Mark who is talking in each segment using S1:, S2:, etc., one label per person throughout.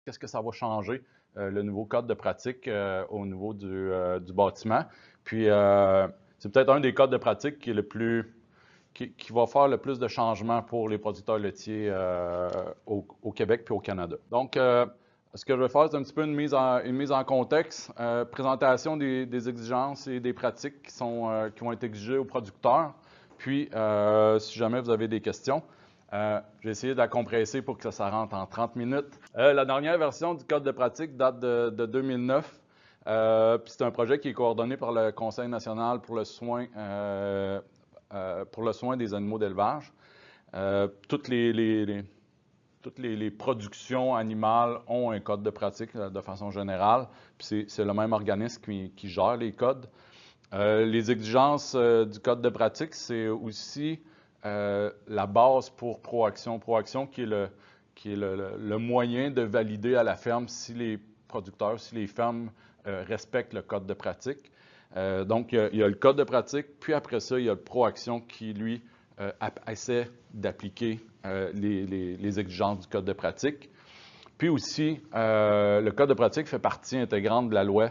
S1: qu'est-ce que ça va changer, le nouveau code de pratique au niveau du bâtiment. Puis, c'est peut-être un des codes de pratique qui est le plus, qui va faire le plus de changements pour les producteurs laitiers au Québec puis au Canada. Donc, ce que je vais faire, c'est un petit peu une mise en contexte, présentation des exigences et des pratiques qui vont être exigées aux producteurs. Puis, si jamais vous avez des questions, j'ai essayé de la compresser pour que ça rentre en 30 minutes. La dernière version du code de pratique date de 2009. Puis c'est un projet qui est coordonné par le Conseil national pour le soin des animaux d'élevage. Toutes les productions animales ont un code de pratique de façon générale, puis c'est le même organisme qui gère les codes. Les exigences du code de pratique, c'est aussi la base pour Proaction. Proaction qui est le moyen de valider à la ferme si les producteurs, si les fermes respectent le code de pratique. Donc, il y a le code de pratique, puis après ça, il y a le Proaction qui, lui, essaie d'appliquer les exigences du code de pratique. Puis aussi, le code de pratique fait partie intégrante de la loi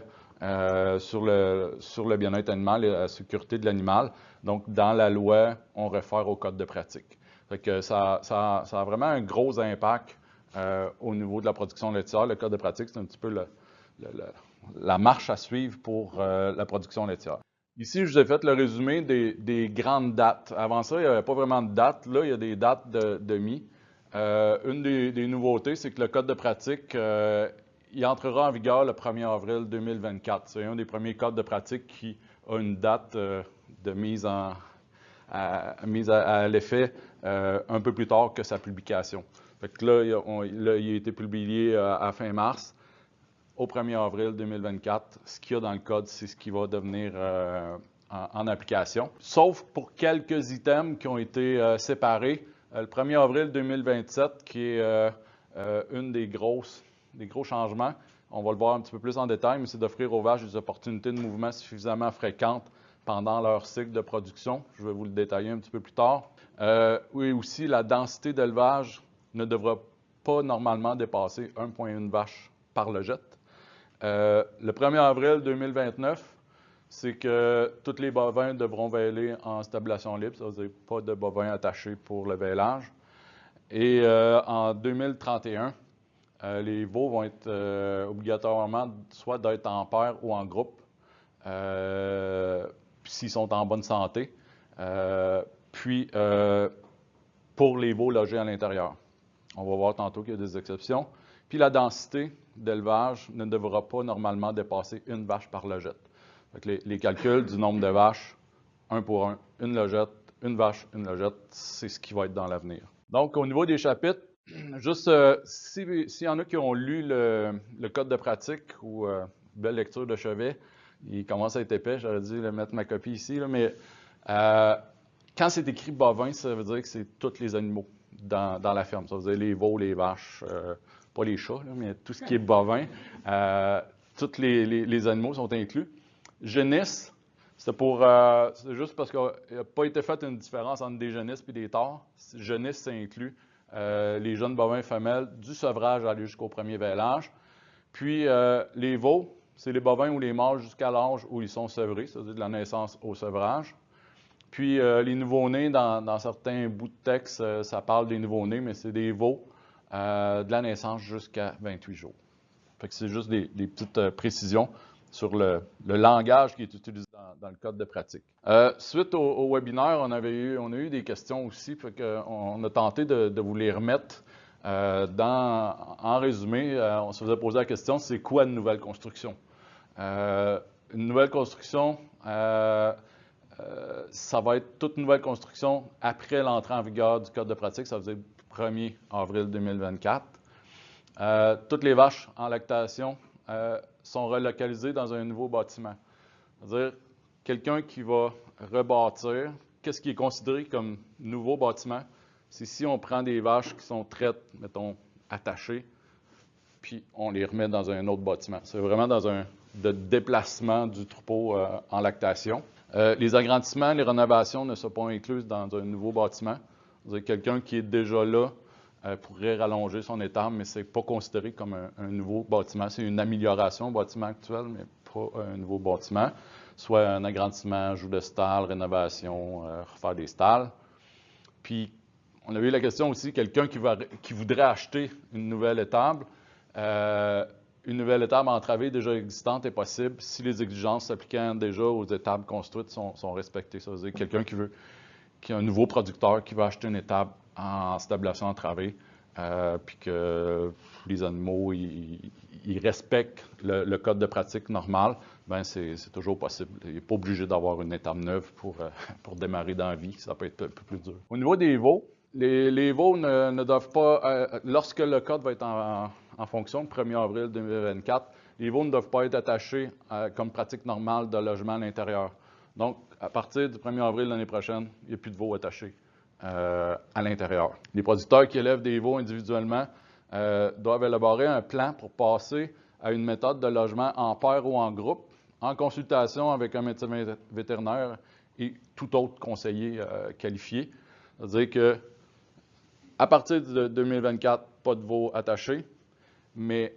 S1: sur le bien-être animal et la sécurité de l'animal. Donc, dans la loi, on réfère au code de pratique. Fait que ça a vraiment un gros impact au niveau de la production laitière. Le code de pratique, c'est un petit peu la marche à suivre pour la production laitière. Ici, je vous ai fait le résumé des grandes dates. Avant ça, il n'y avait pas vraiment de dates. Là, il y a des dates de mis. Une des nouveautés, c'est que le code de pratique, il entrera en vigueur le 1er avril 2024. C'est un des premiers codes de pratique qui a une date de mise à l'effet un peu plus tard que sa publication. Fait que là, il a été publié à fin mars. Au 1er avril 2024, ce qu'il y a dans le code, c'est ce qui va devenir en application. Sauf pour quelques items qui ont été séparés. Le 1er avril 2027, qui est une des gros changements, on va le voir un petit peu plus en détail, mais c'est d'offrir aux vaches des opportunités de mouvement suffisamment fréquentes pendant leur cycle de production. Je vais vous le détailler un petit peu plus tard. Oui, aussi, la densité d'élevage ne devra pas normalement dépasser 1,1 vache par logette. Le 1er avril 2029, c'est que tous les bovins devront véler en stabulation libre, ça veut dire pas de bovins attachés pour le vélage. Et en 2031, les veaux vont être obligatoirement soit d'être en paire ou en groupe, s'ils sont en bonne santé, puis pour les veaux logés à l'intérieur. On va voir tantôt qu'il y a des exceptions. Puis la densité d'élevage ne devra pas normalement dépasser une vache par logette. Les calculs du nombre de vaches, 1 pour 1, une logette, une vache, une logette, c'est ce qui va être dans l'avenir. Donc, au niveau des chapitres, juste s'il y en a qui ont lu le code de pratique ou belle lecture de chevet, il commence à être épais, j'aurais dû mettre ma copie ici, là, mais quand c'est écrit bovin, ça veut dire que c'est tous les animaux dans la ferme. Ça veut dire les veaux, les vaches, pas les chats, là, mais tout ce qui est bovin. Tous les animaux sont inclus. Génisse, c'est juste parce qu'il n'a pas été fait une différence entre des génisses et des tares. Génisse, ça inclut les jeunes bovins femelles du sevrage à aller jusqu'au premier vélage. Puis les veaux, c'est les bovins ou les mâles jusqu'à l'âge où ils sont sevrés, c'est-à-dire de la naissance au sevrage. Puis les nouveau-nés, dans certains bouts de texte, ça parle des nouveau-nés, mais c'est des veaux de la naissance jusqu'à 28 jours. Fait que c'est juste des petites précisions sur le langage qui est utilisé dans le code de pratique. Suite au webinaire, on a eu des questions aussi, fait qu'on a tenté de vous les remettre en résumé. On se faisait poser la question, c'est quoi une nouvelle construction? Une nouvelle construction, ça va être toute nouvelle construction après l'entrée en vigueur du code de pratique, ça veut dire 1er avril 2024. Toutes les vaches en lactation sont relocalisées dans un nouveau bâtiment. C'est-à-dire, quelqu'un qui va rebâtir, qu'est-ce qui est considéré comme nouveau bâtiment? C'est si on prend des vaches qui sont traites, mettons, attachées, puis on les remet dans un autre bâtiment. C'est vraiment dans un déplacement du troupeau en lactation. Les agrandissements, les rénovations ne sont pas incluses dans un nouveau bâtiment. C'est-à-dire quelqu'un qui est déjà là pourrait rallonger son étable, mais ce n'est pas considéré comme un nouveau bâtiment. C'est une amélioration au bâtiment actuel, mais pas un nouveau bâtiment. Soit un agrandissement, ajout de stalles, rénovation, refaire des stalles. Puis, on a eu la question aussi, quelqu'un qui voudrait acheter une nouvelle étable. Une nouvelle étable entravée déjà existante est possible si les exigences s'appliquant déjà aux étables construites sont respectées. Ça veut dire quelqu'un qui est un nouveau producteur qui va acheter une étable en stablation entravée, puis que les animaux ils respectent le code de pratique normal, bien c'est toujours possible. Il n'est pas obligé d'avoir une étable neuve pour démarrer dans la vie. Ça peut être un peu plus dur. Au niveau des veaux, les veaux ne doivent pas, lorsque le code va être en fonction, le 1er avril 2024, les veaux ne doivent pas être attachés comme pratique normale de logement à l'intérieur. Donc, à partir du 1er avril l'année prochaine, il n'y a plus de veaux attachés à l'intérieur. Les producteurs qui élèvent des veaux individuellement doivent élaborer un plan pour passer à une méthode de logement en paire ou en groupe, en consultation avec un médecin vétérinaire et tout autre conseiller qualifié. C'est-à-dire que à partir de 2024, pas de veaux attachés, mais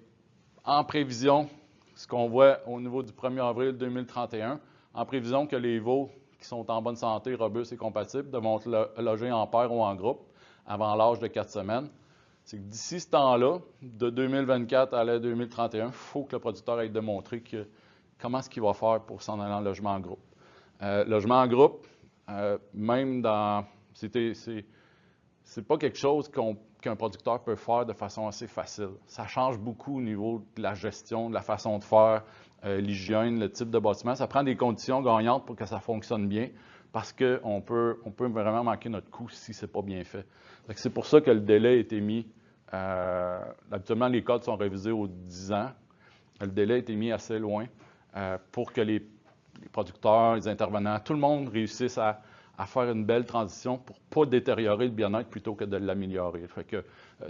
S1: en prévision, ce qu'on voit au niveau du 1er avril 2031, en prévision que les veaux qui sont en bonne santé, robustes et compatibles devront être logés en paire ou en groupe avant l'âge de 4 semaines. C'est que d'ici ce temps-là, de 2024 à 2031, il faut que le producteur ait démontré comment est-ce qu'il va faire pour s'en aller en logement en groupe. Logement en groupe, même dans... C'est pas quelque chose qu'un producteur peut faire de façon assez facile. Ça change beaucoup au niveau de la gestion, de la façon de faire, l'hygiène, le type de bâtiment. Ça prend des conditions gagnantes pour que ça fonctionne bien, parce qu'on peut vraiment manquer notre coup si c'est pas bien fait. C'est pour ça que le délai a été mis. Habituellement, les codes sont révisés aux 10 ans. Le délai a été mis assez loin pour que les producteurs, les intervenants, tout le monde réussisse à faire une belle transition pour ne pas détériorer le bien-être plutôt que de l'améliorer. Fait que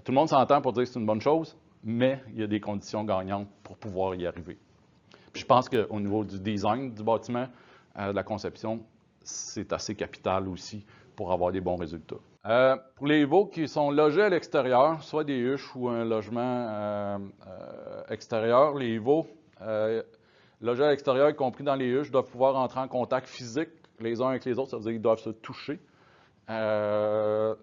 S1: tout le monde s'entend pour dire que c'est une bonne chose, mais il y a des conditions gagnantes pour pouvoir y arriver. Puis je pense qu'au niveau du design du bâtiment, de la conception, c'est assez capital aussi pour avoir des bons résultats. Pour les veaux qui sont logés à l'extérieur, soit des huches ou un logement extérieur, les veaux logés à l'extérieur, y compris dans les huches, doivent pouvoir entrer en contact physique les uns avec les autres, ça veut dire qu'ils doivent se toucher,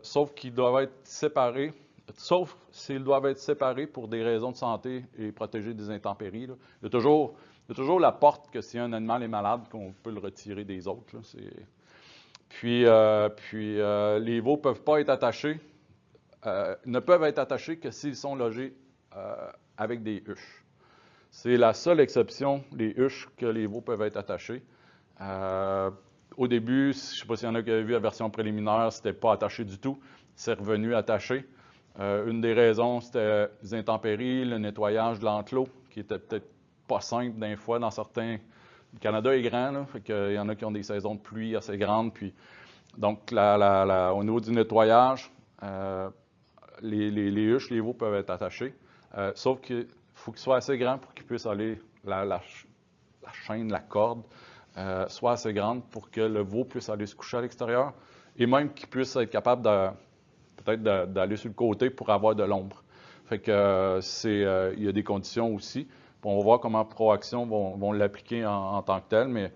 S1: sauf qu'ils doivent être séparés, sauf s'ils doivent être séparés pour des raisons de santé et protégés des intempéries. Là. Il y a toujours la porte que si un animal est malade, qu'on peut le retirer des autres. Là. Puis les veaux peuvent pas être attachés, ne peuvent être attachés que s'ils sont logés avec des huches. C'est la seule exception, les huches, que les veaux peuvent être attachés. Au début, je ne sais pas s'il y en a qui avaient vu la version préliminaire, c'était pas attaché du tout. C'est revenu attaché. Une des raisons, c'était les intempéries, le nettoyage de l'enclos, qui était peut-être pas simple d'un fois dans certains. Le Canada est grand, là, fait qu'il y en a qui ont des saisons de pluie assez grandes. Puis, donc, au niveau du nettoyage, les huches, les veaux peuvent être attachés. Sauf qu'il faut qu'ils soient assez grands pour qu'ils puissent aller, la chaîne, la corde, soit assez grande pour que le veau puisse aller se coucher à l'extérieur et même qu'il puisse être capable peut-être d'aller sur le côté pour avoir de l'ombre. Fait que il y a des conditions aussi. Puis on va voir comment ProAction vont l'appliquer en tant que tel, mais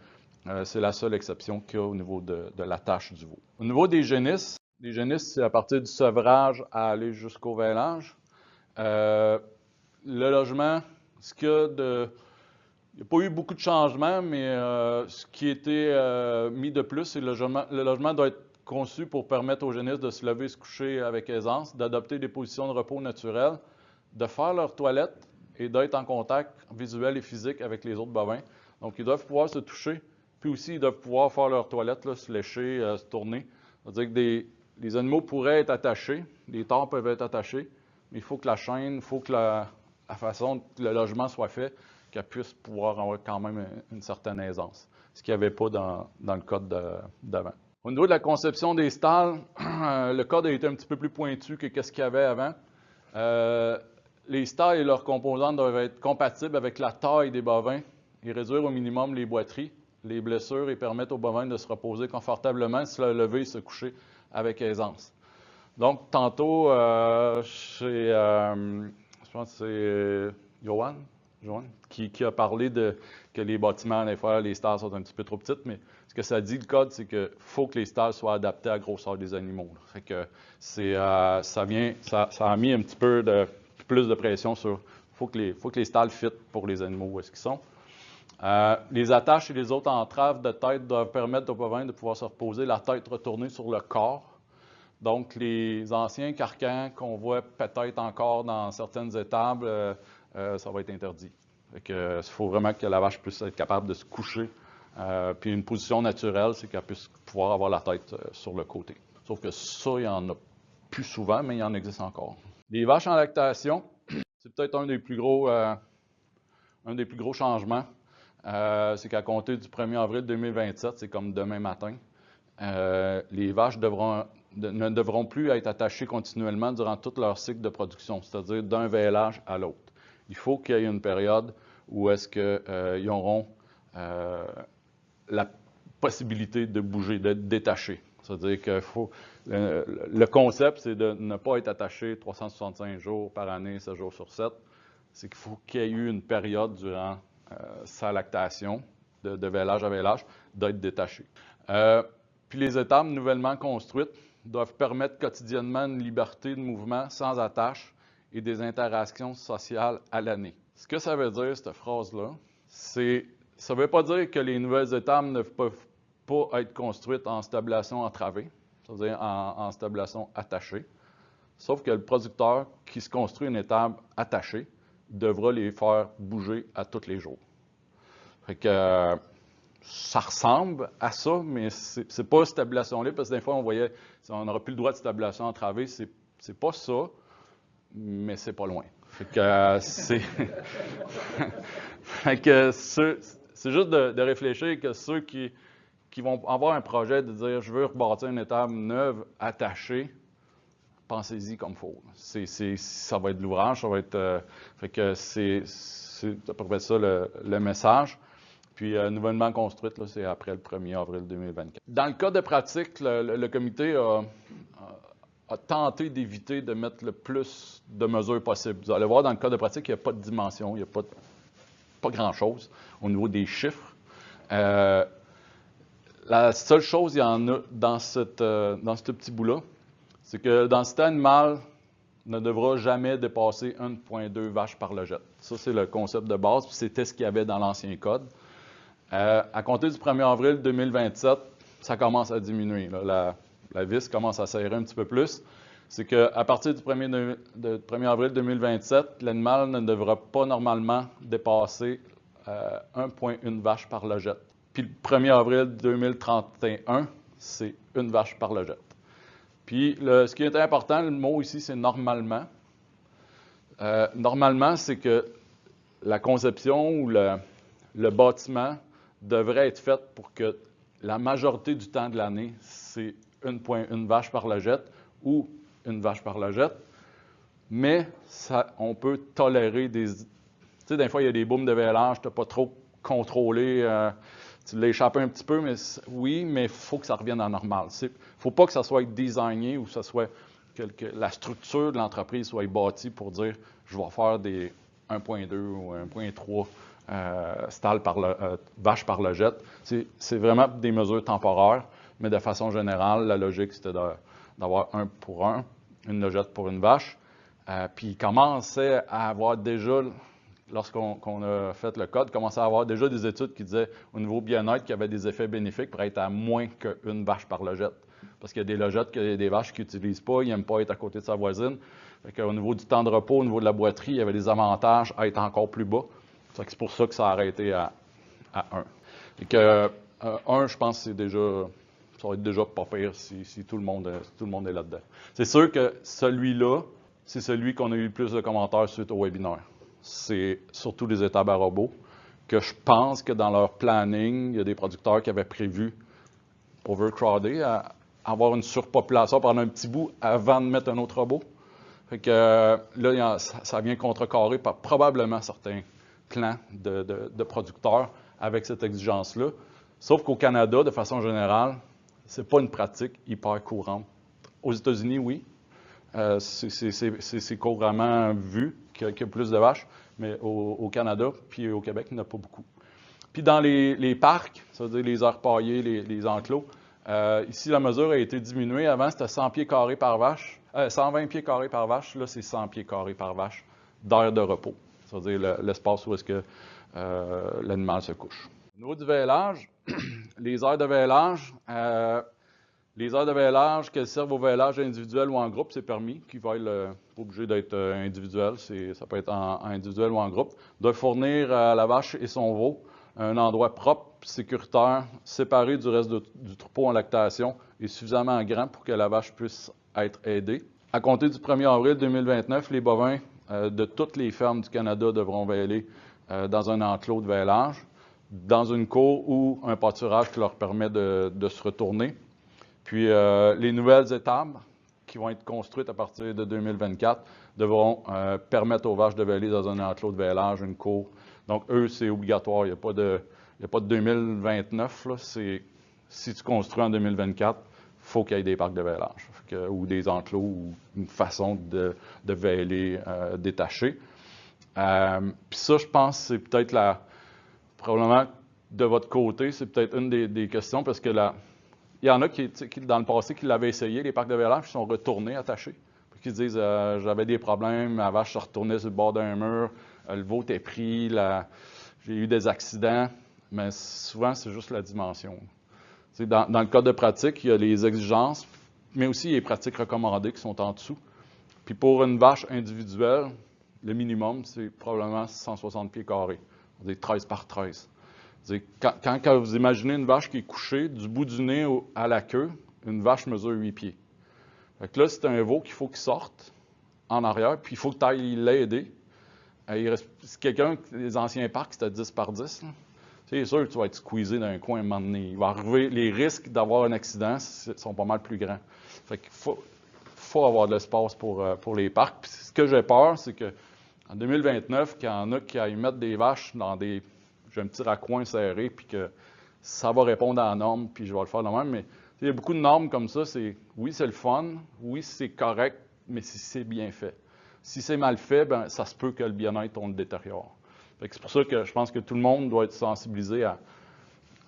S1: c'est la seule exception qu'il y a au niveau de l'attache du veau. Au niveau des génisses, c'est à partir du sevrage à aller jusqu'au vêlage. Le logement, il n'y a pas eu beaucoup de changements, mais ce qui a été mis de plus, c'est que le logement doit être conçu pour permettre aux génisses de se lever et se coucher avec aisance, d'adopter des positions de repos naturelles, de faire leur toilette et d'être en contact visuel et physique avec les autres bovins. Donc, ils doivent pouvoir se toucher, puis aussi, ils doivent pouvoir faire leur toilette, là, se lécher, se tourner. C'est-à-dire que les animaux pourraient être attachés, les tares peuvent être attachés, mais il faut que la chaîne, il faut que la façon que le logement soit fait, qu'elle puisse pouvoir avoir quand même une certaine aisance, ce qu'il n'y avait pas dans le code d'avant. Au niveau de la conception des stalles, le code a été un petit peu plus pointu que ce qu'il y avait avant. Les stalles et leurs composantes doivent être compatibles avec la taille des bovins et réduire au minimum les boiteries, les blessures et permettre aux bovins de se reposer confortablement, se lever et se coucher avec aisance. Donc, tantôt, je pense que c'est Johan qui a parlé que les bâtiments, des fois, les stalles sont un petit peu trop petites, mais ce que ça dit, le code, c'est qu'il faut que les stalles soient adaptées à la grosseur des animaux. Fait que ça a mis un petit peu plus de pression sur. Faut que les stalles fit pour les animaux où est-ce qu'ils sont. Les attaches et les autres entraves de tête doivent permettre aux bovins de pouvoir se reposer, la tête retournée sur le corps. Donc, les anciens carcans qu'on voit peut-être encore dans certaines étables, ça va être interdit. Il faut vraiment que la vache puisse être capable de se coucher. Puis une position naturelle, c'est qu'elle puisse pouvoir avoir la tête sur le côté. Sauf que ça, il y en a plus souvent, mais il en existe encore. Les vaches en lactation, c'est peut-être un des plus gros changements. C'est qu'à compter du 1er avril 2027, c'est comme demain matin, les vaches ne devront plus être attachées continuellement durant tout leur cycle de production, c'est-à-dire d'un vêlage à l'autre. Il faut qu'il y ait une période où est-ce qu'ils auront la possibilité de bouger, d'être détachés. C'est-à-dire que le concept, c'est de ne pas être attaché 365 jours par année, 7 jours sur 7. C'est qu'il faut qu'il y ait eu une période durant sa lactation, de vêlage à vêlage, d'être détaché. Puis les étables nouvellement construites doivent permettre quotidiennement une liberté de mouvement sans attache et des interactions sociales à l'année. Ce que ça veut dire, cette phrase-là, ça ne veut pas dire que les nouvelles étables ne peuvent pas être construites en stablation entravée, c'est-à-dire en stablation attachée, sauf que le producteur qui se construit une étable attachée devra les faire bouger à tous les jours. Fait que ça ressemble à ça, mais c'est pas stablation libre, parce que des fois, on voyait, on n'aura plus le droit de stablation entravée, c'est pas ça, mais c'est pas loin. Fait que c'est juste de réfléchir que ceux qui vont avoir un projet de dire je veux rebâtir une étable neuve, attachée, pensez-y comme il faut. Ça va être de l'ouvrage, ça va être. Fait que c'est à peu près ça le message. Puis, nouvellement construite, là, c'est après le 1er avril 2024. Dans le cas de pratique, le comité a tenté d'éviter de mettre le plus de mesures possibles. Vous allez voir, dans le cas de pratique, il n'y a pas de dimension, il n'y a pas grand-chose au niveau des chiffres. La seule chose, il y en a dans ce petit bout-là, c'est que la densité animale ne devra jamais dépasser 1,2 vaches par logette. Ça, c'est le concept de base, puis c'était ce qu'il y avait dans l'ancien code. À compter du 1er avril 2027, ça commence à diminuer. Là. La vis commence à serrer un petit peu plus. C'est qu'à partir du 1er avril 2027, l'animal ne devra pas normalement dépasser 1,1 vache par logette. Puis le 1er avril 2031, c'est 1 vache par logette. Puis ce qui est important, le mot ici, c'est normalement. Normalement, c'est que la conception ou le bâtiment devrait être fait pour que la majorité du temps de l'année, c'est 1,1 vache par logette ou 1 vache par logette. Mais on peut tolérer des. Tu sais, des fois, il y a des booms de vêlage, tu n'as pas trop contrôlé. Tu l'as échappé un petit peu, mais oui, mais il faut que ça revienne à normal. Il ne faut pas que ça soit designé ou que ça soit la structure de l'entreprise soit bâtie pour dire je vais faire des 1,2 ou 1,3 stalles vaches par logette. C'est vraiment des mesures temporaires, mais de façon générale, la logique, c'était d'avoir 1 pour 1, une logette pour une vache. Puis il commençait à avoir déjà, lorsqu'on a fait le code, commençait à avoir déjà des études qui disaient au niveau bien-être qu'il y avait des effets bénéfiques pour être à moins qu'une vache par logette. Parce qu'il y a des logettes, des vaches qui n'utilisent pas, ils n'aiment pas être à côté de sa voisine. Au niveau du temps de repos, au niveau de la boiterie, il y avait des avantages à être encore plus bas. C'est pour ça que ça a arrêté à 1. Et 1, je pense que ça va être déjà pas pire si tout le monde est là-dedans. C'est sûr que celui-là, c'est celui qu'on a eu le plus de commentaires suite au webinaire. C'est surtout les étables à robots, que je pense que dans leur planning, il y a des producteurs qui avaient prévu overcrowder, avoir une surpopulation pendant un petit bout avant de mettre un autre robot. Fait que là, ça vient contrecarrer par probablement certains clans de producteurs avec cette exigence-là. Sauf qu'au Canada, de façon générale, c'est pas une pratique hyper courante. Aux États-Unis, oui, C'est couramment vu qu'il y a plus de vaches, mais au Canada puis au Québec, il n'y en a pas beaucoup. Puis dans les parcs, ça veut dire les aires paillées, les enclos, ici, la mesure a été diminuée. Avant, c'était 100 pieds carrés par vache, 120 pieds carrés par vache. Là, c'est 100 pieds carrés par vache d'aire de repos. Ça veut dire l'espace où est-ce que l'animal se couche. Au niveau du vêlage, les aires de vêlage, qu'elles servent au vêlage individuel ou en groupe, c'est permis, qui va être pas obligé d'être individuel, ça peut être en individuel ou en groupe, doivent fournir à la vache et son veau un endroit propre, sécuritaire, séparé du reste du troupeau en lactation et suffisamment grand pour que la vache puisse être aidée. À compter du 1er avril 2029, les bovins de toutes les fermes du Canada devront vêler dans un enclos de vêlage, dans une cour ou un pâturage qui leur permet de se retourner. Puis les nouvelles étables qui vont être construites à partir de 2024 devront permettre aux vaches de vêler dans un enclos de vêlage, une cour. Donc, eux, c'est obligatoire. Il n'y a pas de 2029. Là. Si tu construis en 2024, il faut qu'il y ait des parcs de vêlage ou des enclos ou une façon de vêler détachée. Puis ça, je pense, c'est peut-être probablement de votre côté, c'est peut-être une des questions parce que il y en a qui, dans le passé, qui l'avaient essayé, les parcs de vêlage, qui sont retournés attachés. Puis qui disent j'avais des problèmes, ma vache se retournait sur le bord d'un mur, le veau était pris, j'ai eu des accidents. Mais souvent, c'est juste la dimension. Dans le cas de pratique, il y a les exigences, mais aussi les pratiques recommandées qui sont en dessous. Puis pour une vache individuelle, le minimum, c'est probablement 160 pieds carrés. On dit 13 par 13. Quand vous imaginez une vache qui est couchée, du bout du nez à la queue, une vache mesure 8 pieds. Fait que là, c'est un veau qu'il faut qu'il sorte en arrière, puis il faut que tu ailles l'aider. C'est quelqu'un, les anciens parcs, c'était 10 par 10. Là. C'est sûr que tu vas être squeezé dans un coin à un moment donné. Il va arriver, les risques d'avoir un accident sont pas mal plus grands. Fait qu'il faut avoir de l'espace pour les parcs. Puis ce que j'ai peur, c'est qu'en 2029, qu'il y en a qui aillent mettre des vaches dans j'ai un petit raccoin serré, puis que ça va répondre à la norme, puis je vais le faire de même. Mais il y a beaucoup de normes comme ça. Oui, c'est le fun. Oui, c'est correct, mais si c'est bien fait. Si c'est mal fait, ben ça se peut que le bien-être, on le détériore. C'est pour ça que je pense que tout le monde doit être sensibilisé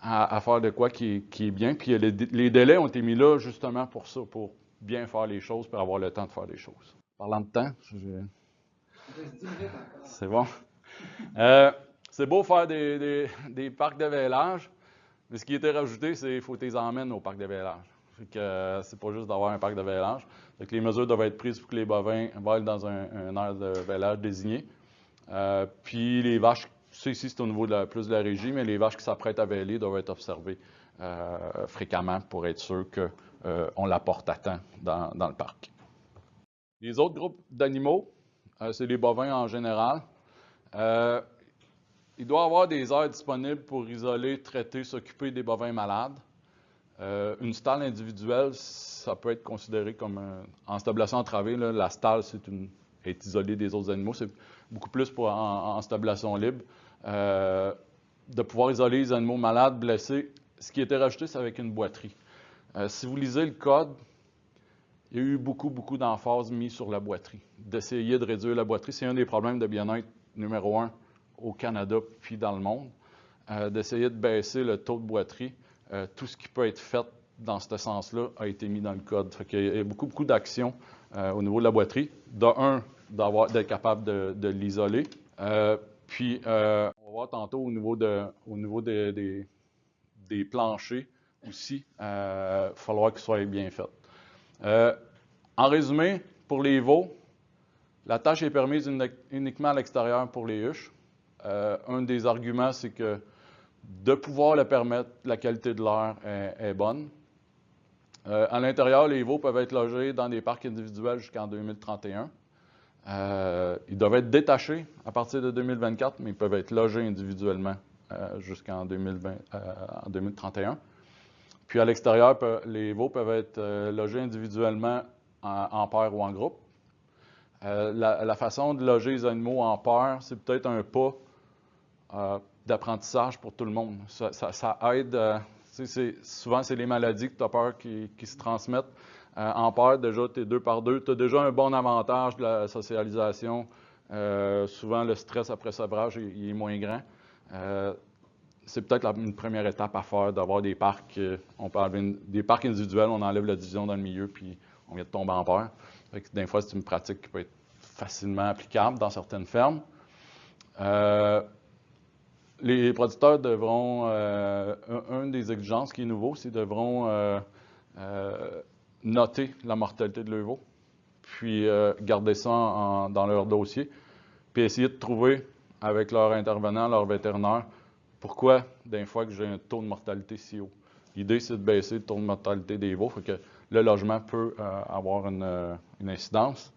S1: à faire de quoi qui est bien. Puis les délais ont été mis là justement pour ça, pour bien faire les choses, pour avoir le temps de faire les choses. Parlant de temps, c'est bon. C'est beau faire des parcs de vêlage, mais ce qui a été rajouté, c'est qu'il faut que tu les emmènes au parc de vêlage. C'est pas juste d'avoir un parc de vêlage. Les mesures doivent être prises pour que les bovins vêlent dans un aire de vêlage désigné. Puis les vaches, ici c'est au niveau plus de la régie, mais les vaches qui s'apprêtent à vêler doivent être observées fréquemment pour être sûr qu'on la porte à temps dans le parc. Les autres groupes d'animaux, c'est les bovins en général. Il doit y avoir des aires disponibles pour isoler, traiter, s'occuper des bovins malades. Une stalle individuelle, ça peut être considéré comme en stablation entravée. Là, la stalle, est isolée des autres animaux. C'est beaucoup plus en stablation libre. De pouvoir isoler les animaux malades, blessés. Ce qui a été rajouté, c'est avec une boîterie. Si vous lisez le code, il y a eu beaucoup d'emphase mise sur la boîterie. D'essayer de réduire la boîterie. C'est un des problèmes de bien-être numéro 1 au Canada puis dans le monde. D'essayer de baisser le taux de boîterie. Tout ce qui peut être fait dans ce sens-là a été mis dans le code. Fait qu'il y a beaucoup d'actions au niveau de la boîterie. D'être capable de l'isoler. Puis, on va voir tantôt au niveau des planchers aussi, il va falloir qu'ils soient bien faits. En résumé, pour les veaux, la tâche est permise uniquement à l'extérieur pour les huches. Un des arguments, c'est que de pouvoir le permettre, la qualité de l'air est bonne. À l'intérieur, les veaux peuvent être logés dans des parcs individuels jusqu'en 2031. Ils doivent être détachés à partir de 2024, mais ils peuvent être logés individuellement jusqu'en 2031. Puis à l'extérieur, les veaux peuvent être logés individuellement en paire ou en groupe. La façon de loger les animaux en paire, c'est peut-être un pas d'apprentissage pour tout le monde. Ça aide. Souvent, c'est les maladies que tu as peur qui se transmettent. En paire, déjà, tu es 2 par 2. Tu as déjà un bon avantage de la socialisation. Souvent, le stress après sevrage il est moins grand. C'est peut-être une première étape à faire, d'avoir des parcs. On peut enlever des parcs individuels, on enlève la division dans le milieu, puis on vient de tomber en paire. Des fois, c'est une pratique qui peut être facilement applicable dans certaines fermes. Les producteurs devront, une des exigences qui est nouveau, c'est qu'ils devront noter la mortalité de leur veau, puis garder ça dans leur dossier, puis essayer de trouver avec leur intervenant, leur vétérinaire, pourquoi, des fois, que j'ai un taux de mortalité si haut. L'idée, c'est de baisser le taux de mortalité des veaux, fait que le logement peut avoir une incidence.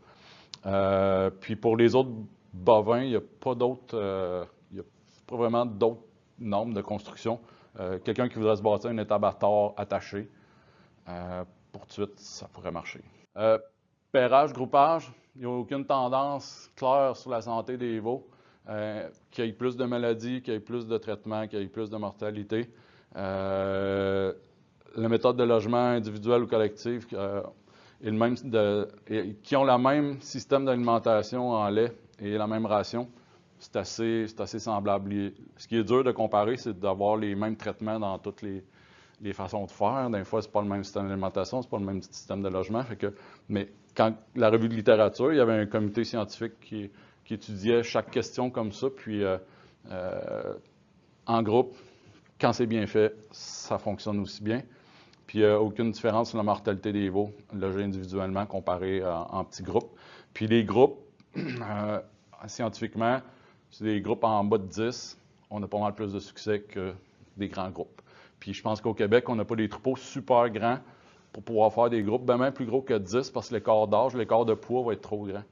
S1: Puis pour les autres bovins, il n'y a pas d'autres, il n'y a pas vraiment d'autres normes de construction. Quelqu'un qui voudrait se bâtir un étabator attaché, pour tout de suite, ça pourrait marcher. Pairage, groupage, il n'y a aucune tendance claire sur la santé des veaux. Qu'il y ait plus de maladies, qu'il y ait plus de traitements, qu'il y ait plus de mortalité. La méthode de logement individuel ou collectif est le même qui ont le même système d'alimentation en lait et la même ration, c'est assez semblable. Ce qui est dur de comparer, c'est d'avoir les mêmes traitements dans toutes les façons de faire. Des fois, ce n'est pas le même système d'alimentation, ce n'est pas le même système de logement. Mais quand la revue de littérature, il y avait un comité scientifique qui étudiait chaque question comme ça, puis en groupe, quand c'est bien fait, ça fonctionne aussi bien. Puis il n'y a aucune différence sur la mortalité des veaux, logés individuellement comparé en petits groupes. Puis les groupes, scientifiquement, c'est des groupes en bas de 10, on a pas mal plus de succès que des grands groupes. Puis je pense qu'au Québec, on n'a pas des troupeaux super grands pour pouvoir faire des groupes, bien même plus gros que 10, parce que l'écart d'âge, l'écart de poids va être trop grand.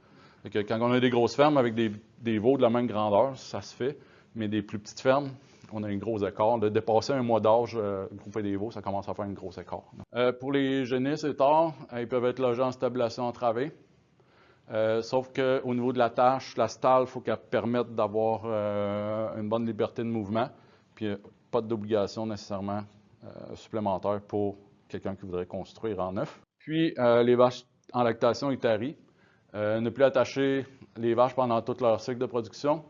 S1: Quand on a des grosses fermes avec des veaux de la même grandeur, ça se fait, mais des plus petites fermes, on a un gros écart. De dépasser un mois d'âge, grouper des veaux, ça commence à faire un gros écart. Pour les génisses et tares, ils peuvent être logés en stabulation entravée. Sauf qu'au niveau de la tâche, la stalle, il faut qu'elle permette d'avoir une bonne liberté de mouvement, puis pas d'obligation nécessairement supplémentaire pour quelqu'un qui voudrait construire en neuf. Puis les vaches en lactation et taries. Ne plus attacher les vaches pendant tout leur cycle de production.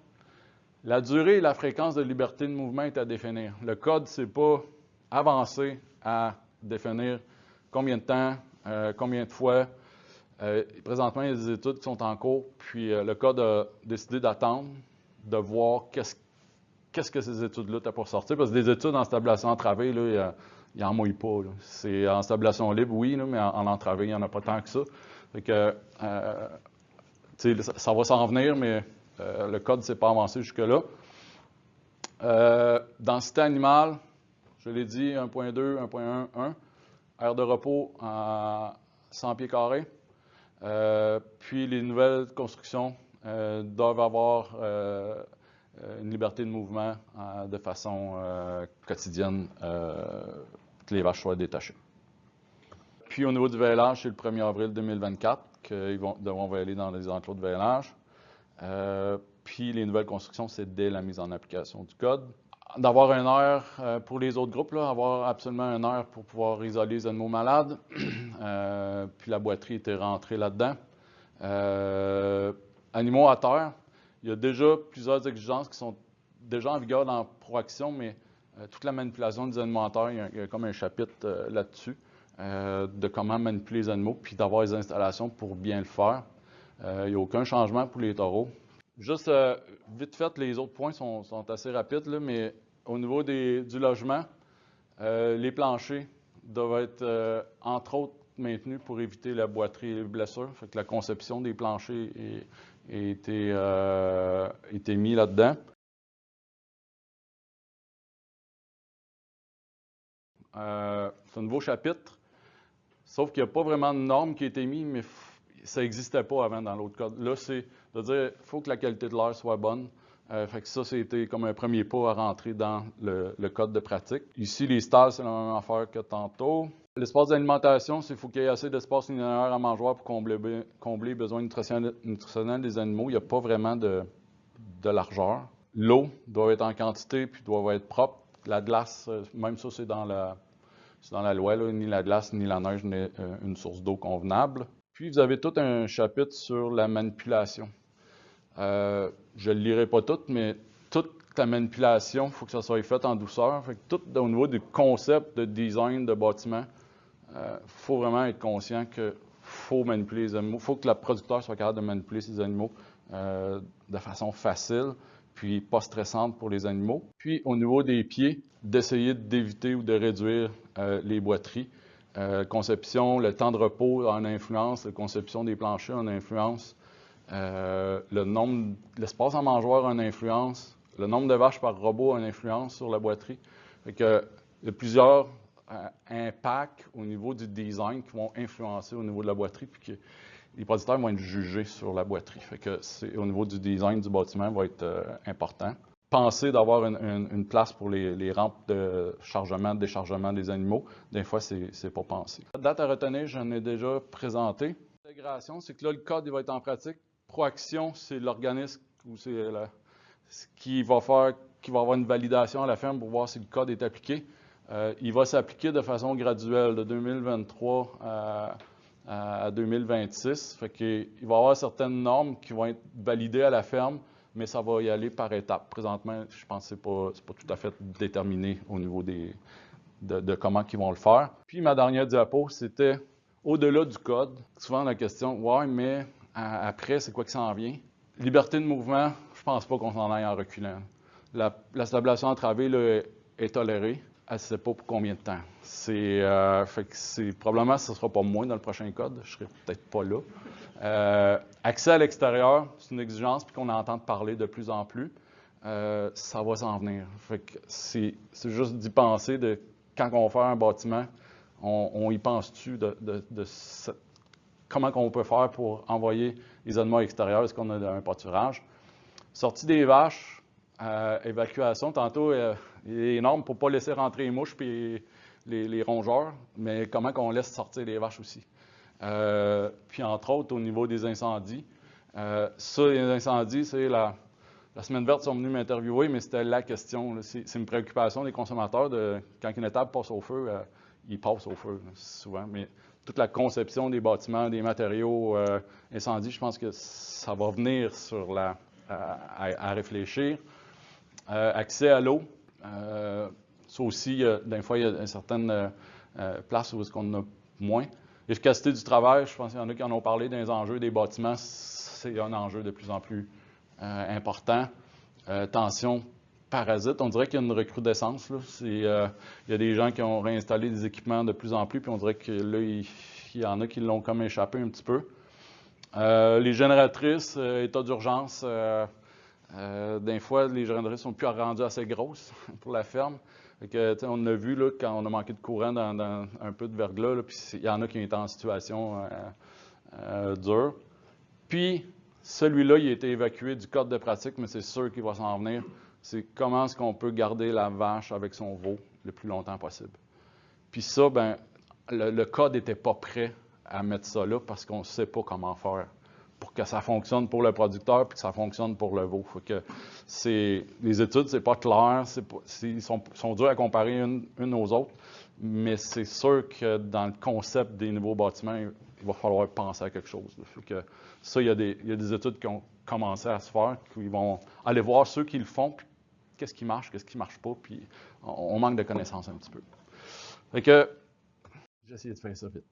S1: La durée et la fréquence de liberté de mouvement est à définir. Le code, c'est pas avancé à définir combien de temps, combien de fois. Présentement, il y a des études qui sont en cours, puis le code a décidé d'attendre, de voir qu'est-ce que ces études-là t'ont pour sortir. Parce que des études en stabulation entravée, là, il n'en mouille pas. C'est en stabulation libre, oui, là, mais en entravé, il n'y en a pas tant que ça. Fait que, ça va s'en venir, mais le code ne s'est pas avancé jusque-là. Densité animale, je l'ai dit, 1.2, 1.1, 1. Aire de repos à 100 pieds carrés. Puis les nouvelles constructions doivent avoir une liberté de mouvement de façon quotidienne, que les vaches soient détachées. Puis au niveau du vêlage, c'est le 1er avril 2024 qu'ils devront vêler dans les enclos de vêlage. Puis les nouvelles constructions, c'est dès la mise en application du code. D'avoir un air pour les autres groupes, là, avoir absolument un air pour pouvoir isoler les animaux malades. Puis la boîterie était rentrée là-dedans. Animaux à terre, il y a déjà plusieurs exigences qui sont déjà en vigueur dans Proaction, mais toute la manipulation des animaux à terre, il y a comme un chapitre là-dessus. De comment manipuler les animaux, puis d'avoir les installations pour bien le faire. Il n'y a aucun changement pour les taureaux. Juste vite fait, les autres points sont assez rapides, là, mais au niveau du logement, les planchers doivent être, entre autres, maintenus pour éviter la boiterie et les blessures. Fait que la conception des planchers a été mise là-dedans. C'est un nouveau chapitre. Sauf qu'il n'y a pas vraiment de norme qui a été mise, mais ça n'existait pas avant dans l'autre code. Là, c'est de dire qu'il faut que la qualité de l'air soit bonne. Fait que ça, c'était comme un premier pas à rentrer dans le code de pratique. Ici, les stalles, c'est la même affaire que tantôt. L'espace d'alimentation, c'est qu'il faut qu'il y ait assez d'espace linéaire à mangeoire pour combler les besoins nutritionnels des animaux. Il n'y a pas vraiment de largeur. L'eau doit être en quantité puis doit être propre. La glace, même ça, c'est dans c'est dans la loi, là, ni la glace ni la neige n'est une source d'eau convenable. Puis vous avez tout un chapitre sur la manipulation. Je ne le lirai pas tout, mais toute la manipulation, il faut que ça soit fait en douceur. Fait que tout au niveau du concept de design de bâtiment, il faut vraiment être conscient qu'il faut manipuler les animaux. Il faut que le producteur soit capable de manipuler ces animaux de façon facile, puis pas stressante pour les animaux. Puis au niveau des pieds, d'essayer d'éviter ou de réduire les boiteries. Conception, le temps de repos a une influence, la conception des planchers a une influence. L'espace en mangeoire a une influence. Le nombre de vaches par robot a une influence sur la boiterie. Fait que, il y a plusieurs impacts au niveau du design qui vont influencer au niveau de la boiterie, puis que les producteurs vont être jugés sur la boiterie. Fait que au niveau du design du bâtiment va être important. Penser d'avoir une place pour les rampes de chargement, de déchargement des animaux, des fois, c'est pas pensé. La date à retenir, j'en ai déjà présenté. L'intégration, c'est que là, le code il va être en pratique. Proaction, c'est l'organisme ou c'est qui va avoir une validation à la ferme pour voir si le code est appliqué. Il va s'appliquer de façon graduelle de 2023 à 2026. Fait qu'il va y avoir certaines normes qui vont être validées à la ferme, mais ça va y aller par étapes. Présentement, je pense que ce n'est pas tout à fait déterminé au niveau de comment ils vont le faire. Puis ma dernière diapo, c'était au-delà du code. Souvent la question, ouais, mais après, c'est quoi qui s'en vient? Liberté de mouvement, je pense pas qu'on s'en aille en reculant. La stabilisation entravée là, est tolérée. Elle ne sait pas pour combien de temps. Probablement, ce ne sera pas moi dans le prochain code. Je ne serai peut-être pas là. Accès à l'extérieur, c'est une exigence puis qu'on entend parler de plus en plus. Ça va s'en venir. Fait que c'est juste d'y penser de quand on va faire un bâtiment, on y pense-tu comment on peut faire pour envoyer les animaux extérieurs? Est-ce qu'on a un pâturage? Sortie des vaches, évacuation. Tantôt, il y a des normes pour ne pas laisser rentrer les mouches et les rongeurs, mais comment on laisse sortir les vaches aussi. Puis, entre autres, au niveau des incendies, les incendies, c'est la Semaine verte sont venus m'interviewer, mais c'était la question. C'est une préoccupation des consommateurs. Quand une étape passe au feu, ils passent au feu, souvent. Mais toute la conception des bâtiments, des matériaux incendies, je pense que ça va venir à réfléchir. Accès à l'eau. Ça aussi, des fois, il y a une certaine place où est-ce qu'on en a moins. L'efficacité du travail, je pense qu'il y en a qui en ont parlé dans les enjeux des bâtiments. C'est un enjeu de plus en plus important. Tension parasite, on dirait qu'il y a une recrudescence. Il y a des gens qui ont réinstallé des équipements de plus en plus, puis on dirait que là, il y en a qui l'ont comme échappé un petit peu. Les génératrices, état d'urgence, des fois, les génératrices sont plus rendues assez grosses pour la ferme. Fait que, on a vu là, quand on a manqué de courant dans un peu de verglas, puis il y en a qui étaient en situation dure. Puis, celui-là, il a été évacué du code de pratique, mais c'est sûr qu'il va s'en venir. C'est comment est-ce qu'on peut garder la vache avec son veau le plus longtemps possible. Puis ça, ben, le code n'était pas prêt à mettre ça là parce qu'on ne sait pas comment faire pour que ça fonctionne pour le producteur puis que ça fonctionne pour le veau. Fait que les études, c'est pas clair, ils sont durs à comparer une aux autres, mais c'est sûr que dans le concept des nouveaux bâtiments, il va falloir penser à quelque chose. Fait que ça, il y a des études qui ont commencé à se faire, qui vont aller voir ceux qui le font, puis qu'est-ce qui marche pas, puis on manque de connaissances un petit peu. Fait que j'ai essayé de faire ça vite.